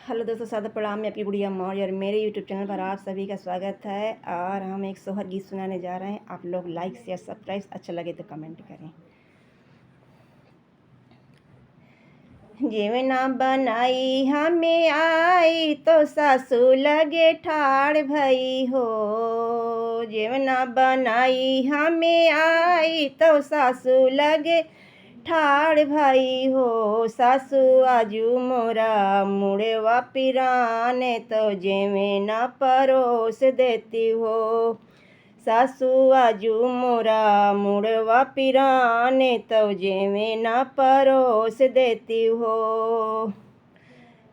Hello दोस्तों, सादर प्रणाम। मैं आपकी गुड़िया मौर्य और मेरे यूट्यूब चैनल पर आप सभी का स्वागत है। और हम एक सोहर गीत सुनाने जा रहे हैं। आप लोग लाइक शेयर सब्सक्राइब, अच्छा लगे तो कमेंट करें। जेवना बनाई हमें आई तो सासू लगे ठाड़ भई हो। जेवना बनाई हमें आई तो सासू लगे ठाड़ भाई हो। सासू आजू मोरा मुड़वा पिराने तो जेमे ना परोस देती हो। सासू आजू मोरा मुड़वा पिराने तो जेमे ना परोस देती हो।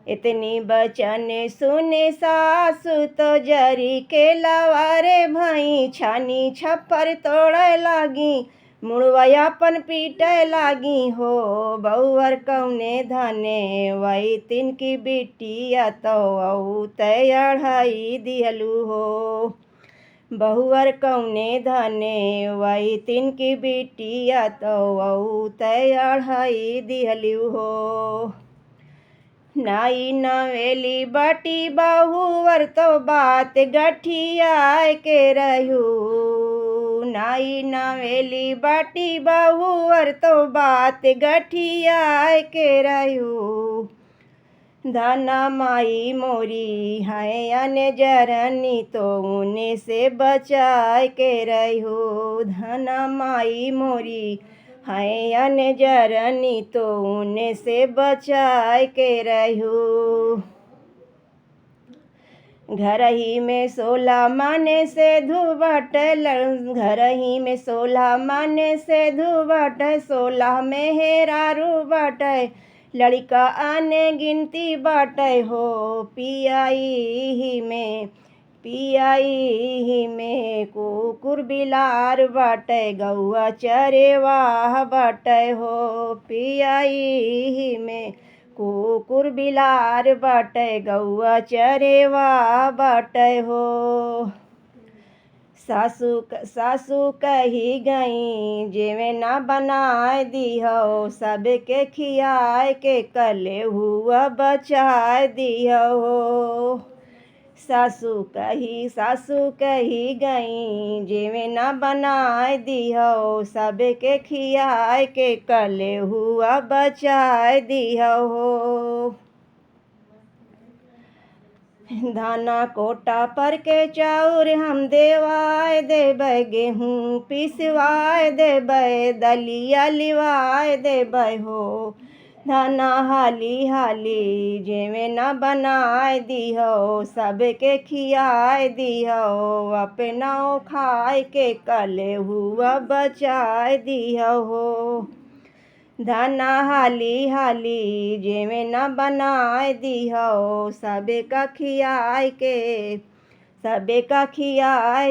इतनी बचन सुने सासू तो जरी के लवारे भाई छानी छप्पर तोड़े लागी मुड़वयापन पीटे लागी हो। बहुवर कौने धने वही तिनकी बिटिया तो औ तय अढ़ाई दिहलू हो। बहुवर कौने धने वही तिनकी बिटिया तो औ तय अढ़ाई दिहलू हो। नाई नवेली बटी बहुवर तो बात गठिया के रहू। नाई नवेली बटी बहुवर तो बात गठिया के रहू। धना माई मोरी है अनजरनी तो उन्हें से बचाए के रहू। धना माई मोरी है अनजरनी तो उन्हें से बचाए के रहू। घर ही में 16 माने से धुबट घर ही में 16 माने से धुबट 16 में हेरारू बट लड़का आने गिनती बाटे हो। पियाई में कुकुर बिलार बाटे गौआ चरेवाह बाटे हो। पियाई में कुकुर बिलार बाटे गौआ चरेवा बाटे हो। सासू कही गई जेवे ना बनाए दिहो सबके खियाए के कले हुआ बचाए दिहो। सासू कही गई जेवे ना बनाए दिहो सबके खियाए के कले हुआ बचाए दिहो। धाना कोटा पर के चाउर हम देवाए देबै गेहूँ पिसवाए देबै दलिया लिवाए देबै हो। धाना हाली हाली जेवे ना बनाए दिहो सबके खियाए दिहो अपना खाए के कले हुआ बचाए दिहो। धाना हाली हाली जेवे ना बनाए दिहो सबका खियाए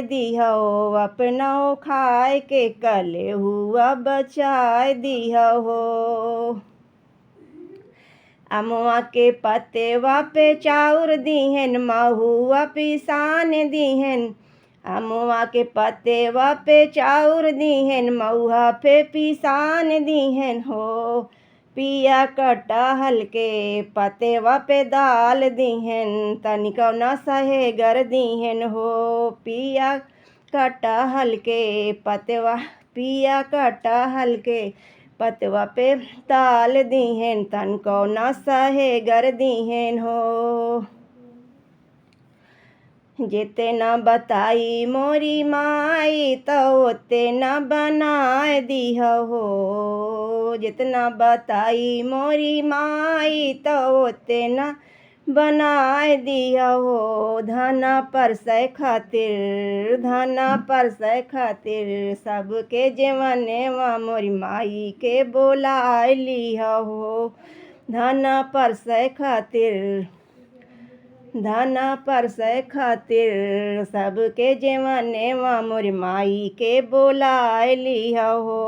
दिहो अपना खाए के कले हुआ बचाए दिहो। अमुआ के पत्तेवा पे चाउर दीहन महुआ पिसान दीहन। अमुआ के पत्तेवा पे चाउर दीहन महुआ पे पिसान दीहन हो। पिया कटहल के पत्तेवा पे दाल दीहन तनिको न सहेगर दीहन हो। पिया कटहल के पत्तेवा पे दाल दीहन तनिको न सहेगर दीहन हो। जितना बताई मोरी माई तो उतना बनाए दिहो हो। जितना बताई मोरी माई तो उतना बनाए दिहो हो। धना परसै खातिर सबके जेवने वा मोरी माई के बोलाए लिहो हो। धना परसै खातिर सबके जेवने वा मोरी माई के बोलाए लिहो हो।